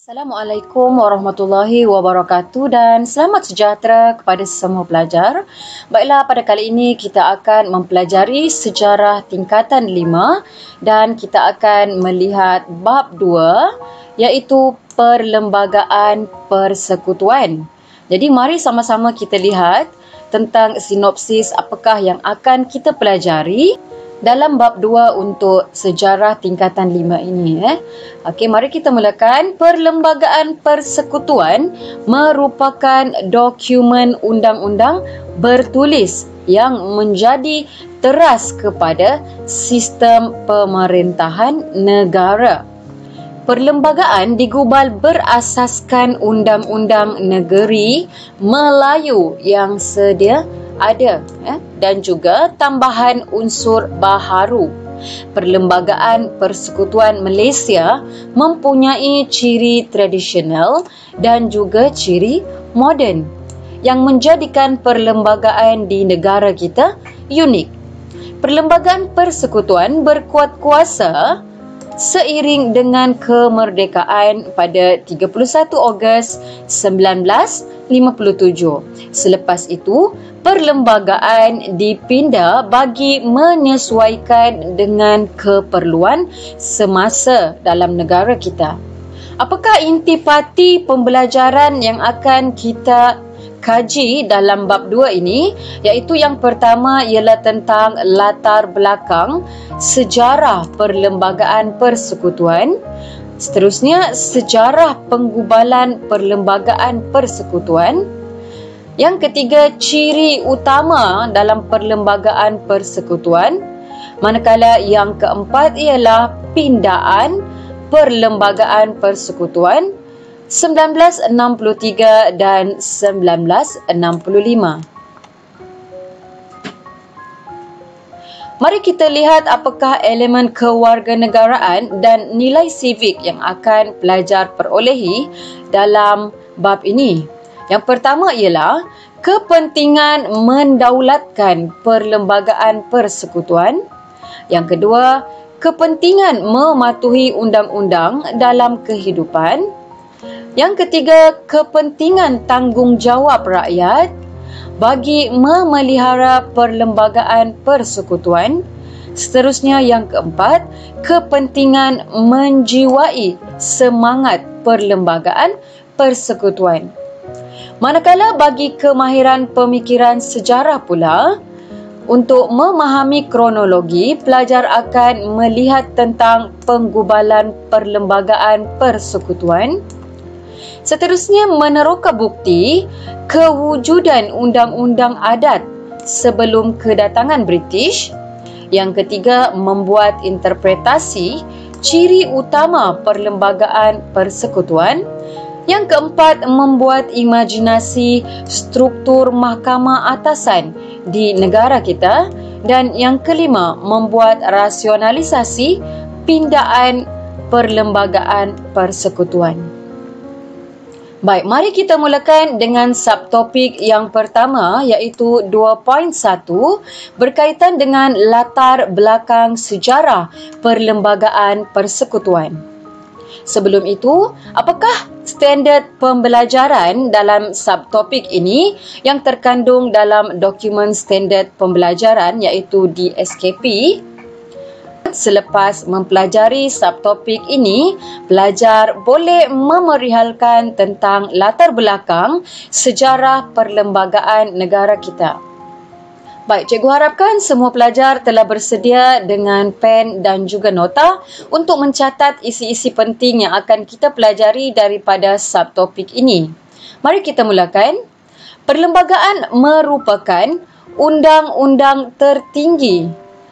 Assalamualaikum warahmatullahi wabarakatuh dan selamat sejahtera kepada semua pelajar. Baiklah, pada kali ini kita akan mempelajari sejarah tingkatan 5 dan kita akan melihat bab 2 iaitu perlembagaan persekutuan. Jadi mari sama-sama kita lihat tentang sinopsis apakah yang akan kita pelajari dalam bab 2 untuk sejarah tingkatan 5 ini. Okey, mari kita mulakan. Perlembagaan persekutuan merupakan dokumen undang-undang bertulis yang menjadi teras kepada sistem pemerintahan negara. Perlembagaan digubal berasaskan Undang-Undang Negeri Melayu yang sedia ada dan juga tambahan unsur baharu. Perlembagaan Persekutuan Malaysia mempunyai ciri tradisional dan juga ciri moden yang menjadikan perlembagaan di negara kita unik. Perlembagaan persekutuan berkuat kuasa seiring dengan kemerdekaan pada 31 Ogos 1957. Selepas itu, perlembagaan dipindah bagi menyesuaikan dengan keperluan semasa dalam negara kita. Apakah intipati pembelajaran yang akan kita kaji dalam bab 2 ini? Iaitu yang pertama ialah tentang latar belakang sejarah perlembagaan persekutuan. Seterusnya, sejarah penggubalan perlembagaan persekutuan. Yang ketiga, ciri utama dalam perlembagaan persekutuan. Manakala yang keempat ialah pindaan perlembagaan persekutuan 1963 dan 1965. Mari kita lihat apakah elemen kewarganegaraan dan nilai sivik yang akan pelajar perolehi dalam bab ini. Yang pertama ialah kepentingan mendaulatkan perlembagaan persekutuan. Yang kedua, kepentingan mematuhi undang-undang dalam kehidupan. Yang ketiga, kepentingan tanggungjawab rakyat bagi memelihara perlembagaan persekutuan. Seterusnya, yang keempat, kepentingan menjiwai semangat perlembagaan persekutuan. Manakala bagi kemahiran pemikiran sejarah pula, untuk memahami kronologi, pelajar akan melihat tentang penggubalan perlembagaan persekutuan. Seterusnya, meneroka bukti kewujudan undang-undang adat sebelum kedatangan British. Yang ketiga, membuat interpretasi ciri utama perlembagaan persekutuan. Yang keempat, membuat imajinasi struktur mahkamah atasan di negara kita. Dan yang kelima, membuat rasionalisasi pindaan perlembagaan persekutuan. Baik, mari kita mulakan dengan subtopik yang pertama iaitu 2.1 berkaitan dengan latar belakang sejarah perlembagaan persekutuan. Sebelum itu, apakah standard pembelajaran dalam subtopik ini yang terkandung dalam dokumen standard pembelajaran iaitu DSKP? Selepas mempelajari subtopik ini, pelajar boleh memerihalkan tentang latar belakang sejarah perlembagaan negara kita. Baik, cikgu harapkan semua pelajar telah bersedia dengan pen dan juga nota untuk mencatat isi-isi penting yang akan kita pelajari daripada subtopik ini. Mari kita mulakan. Perlembagaan merupakan undang-undang tertinggi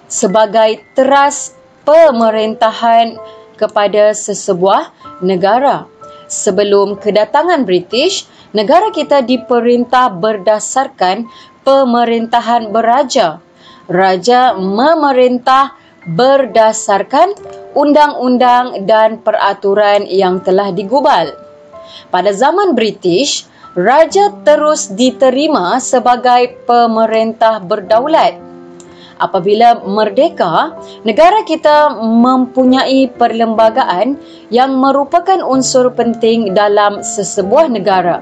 sebagai teras pemerintahan kepada sesebuah negara. Sebelum kedatangan British, negara kita diperintah berdasarkan pemerintahan beraja. Raja memerintah berdasarkan undang-undang dan peraturan yang telah digubal. Pada zaman British, raja terus diterima sebagai pemerintah berdaulat. Apabila merdeka, negara kita mempunyai perlembagaan yang merupakan unsur penting dalam sesebuah negara.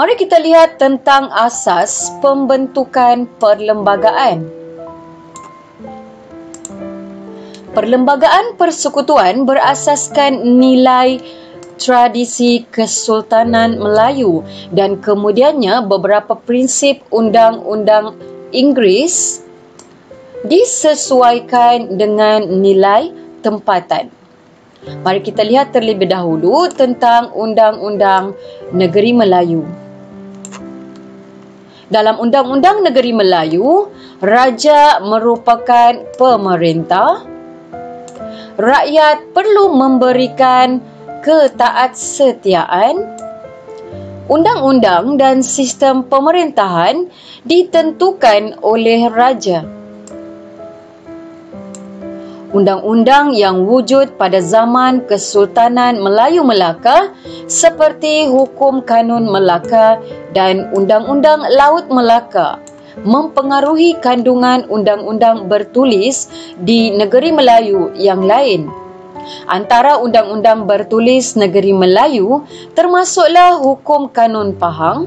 Mari kita lihat tentang asas pembentukan perlembagaan. Perlembagaan persekutuan berasaskan nilai tradisi Kesultanan Melayu dan kemudiannya beberapa prinsip undang-undang Inggeris disesuaikan dengan nilai tempatan. Mari kita lihat terlebih dahulu tentang Undang-Undang Negeri Melayu. Dalam Undang-Undang Negeri Melayu, raja merupakan pemerintah. Rakyat perlu memberikan ketaatsetiaan. Undang-undang dan sistem pemerintahan ditentukan oleh raja. Undang-undang yang wujud pada zaman Kesultanan Melayu Melaka seperti Hukum Kanun Melaka dan Undang-Undang Laut Melaka mempengaruhi kandungan undang-undang bertulis di negeri Melayu yang lain. Antara undang-undang bertulis negeri Melayu termasuklah Hukum Kanun Pahang,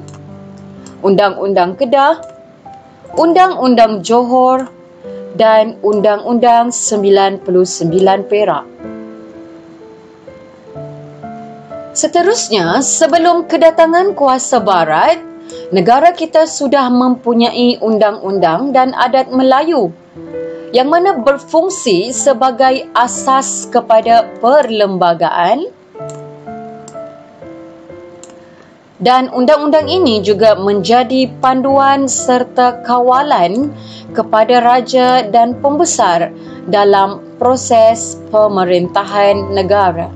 Undang-Undang Kedah, Undang-Undang Johor dan Undang-Undang 99 Perak. Seterusnya, sebelum kedatangan kuasa barat, negara kita sudah mempunyai undang-undang dan adat Melayu yang mana berfungsi sebagai asas kepada perlembagaan, dan undang-undang ini juga menjadi panduan serta kawalan kepada raja dan pembesar dalam proses pemerintahan negara.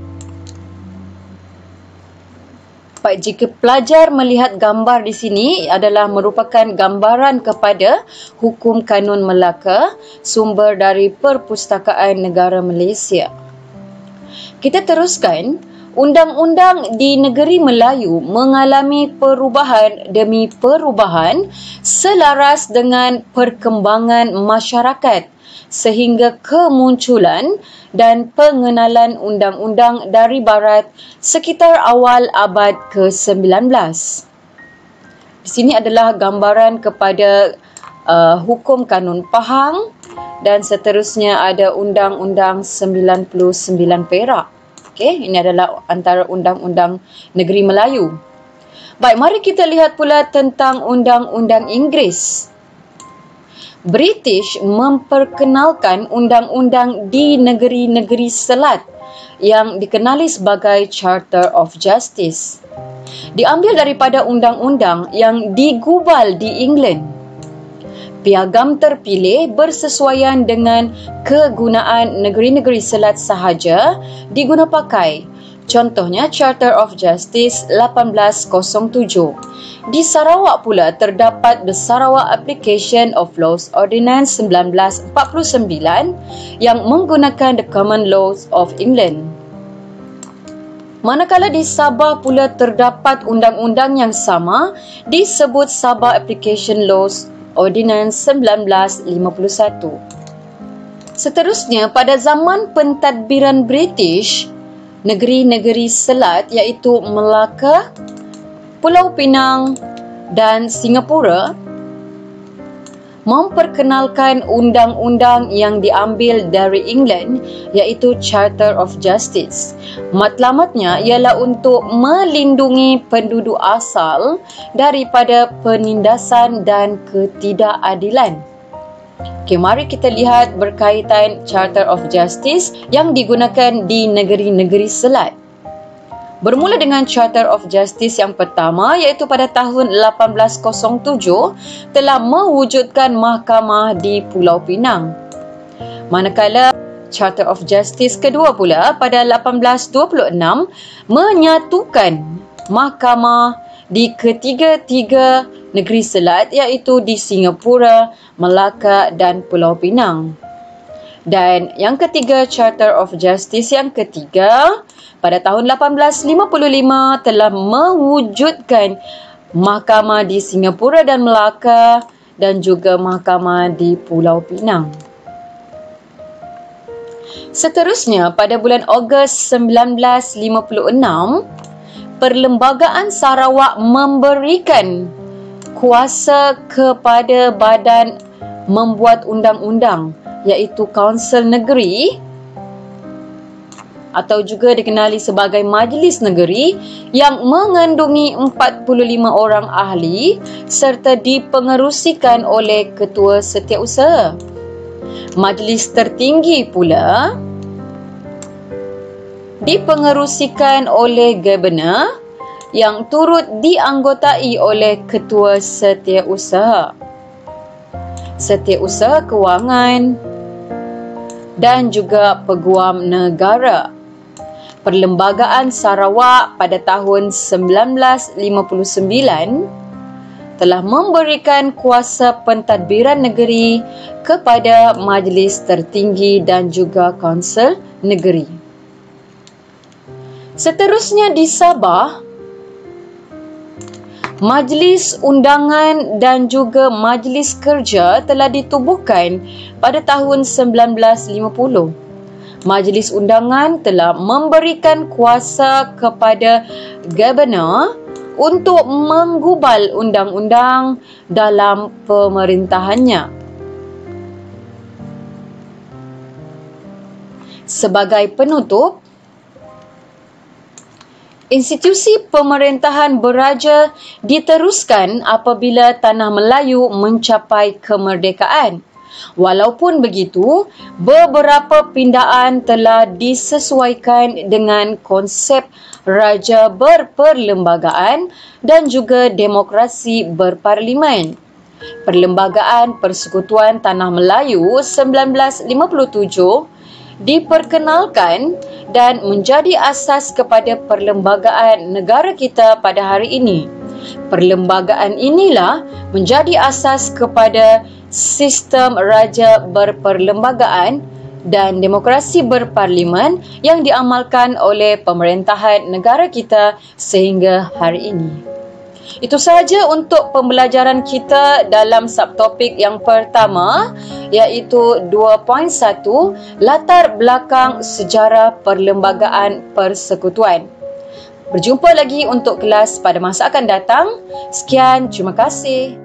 Baik, jika pelajar melihat gambar di sini adalah merupakan gambaran kepada Hukum Kanun Melaka, sumber dari Perpustakaan Negara Malaysia. Kita teruskan. Undang-undang di negeri Melayu mengalami perubahan demi perubahan selaras dengan perkembangan masyarakat sehingga kemunculan dan pengenalan undang-undang dari barat sekitar awal abad ke-19. Di sini adalah gambaran kepada Hukum Kanun Pahang dan seterusnya ada Undang-Undang 99 Perak. Okey, ini adalah antara undang-undang negeri Melayu. Baik, mari kita lihat pula tentang undang-undang Inggeris. British memperkenalkan undang-undang di negeri-negeri selat yang dikenali sebagai Charter of Justice. Diambil daripada undang-undang yang digubal di England. Piagam terpilih bersesuaian dengan kegunaan negeri-negeri selat sahaja diguna pakai. Contohnya Charter of Justice 1807. Di Sarawak pula terdapat The Sarawak Application of Laws Ordinance 1949 yang menggunakan the Common Laws of England. Manakala di Sabah pula terdapat undang-undang yang sama disebut Sabah Application Laws Ordinance 1951. Seterusnya, pada zaman pentadbiran British, negeri-negeri selat iaitu Melaka, Pulau Pinang dan Singapura memperkenalkan undang-undang yang diambil dari England iaitu Charter of Justice. Matlamatnya ialah untuk melindungi penduduk asal daripada penindasan dan ketidakadilan. Okey, mari kita lihat berkaitan Charter of Justice yang digunakan di negeri-negeri selat. Bermula dengan Charter of Justice yang pertama iaitu pada tahun 1807 telah mewujudkan mahkamah di Pulau Pinang. Manakala Charter of Justice kedua pula pada 1826 menyatukan mahkamah di ketiga-tiga negeri selat iaitu di Singapura, Melaka dan Pulau Pinang. Dan yang ketiga, Charter of Justice yang ketiga pada tahun 1855 telah mewujudkan mahkamah di Singapura dan Melaka dan juga mahkamah di Pulau Pinang. Seterusnya, pada bulan Ogos 1956, Perlembagaan Sarawak memberikan kuasa kepada badan membuat undang-undang, iaitu Kaunsil Negeri atau juga dikenali sebagai Majlis Negeri, yang mengandungi 45 orang ahli serta dipengerusikan oleh Ketua Setiausaha. Majlis tertinggi pula dipengerusikan oleh Governor yang turut dianggotai oleh Ketua Setiausaha, Setiausaha Kewangan dan juga Peguam Negara. Perlembagaan Sarawak pada tahun 1959 telah memberikan kuasa pentadbiran negeri kepada Majlis Tertinggi dan juga Kaunsil Negeri. Seterusnya di Sabah, Majlis Undangan dan juga Majlis Kerja telah ditubuhkan pada tahun 1950. Majlis Undangan telah memberikan kuasa kepada Governor untuk menggubal undang-undang dalam pemerintahannya. Sebagai penutup, institusi pemerintahan beraja diteruskan apabila Tanah Melayu mencapai kemerdekaan. Walaupun begitu, beberapa pindaan telah disesuaikan dengan konsep raja berperlembagaan dan juga demokrasi berparlimen. Perlembagaan Persekutuan Tanah Melayu 1957 diperkenalkan dan menjadi asas kepada perlembagaan negara kita pada hari ini. Perlembagaan inilah menjadi asas kepada sistem raja berperlembagaan dan demokrasi berparlimen yang diamalkan oleh pemerintahan negara kita sehingga hari ini. Itu sahaja untuk pembelajaran kita dalam subtopik yang pertama, iaitu 2.1 Latar belakang sejarah Perlembagaan Persekutuan. Berjumpa lagi untuk kelas pada masa akan datang. Sekian, terima kasih.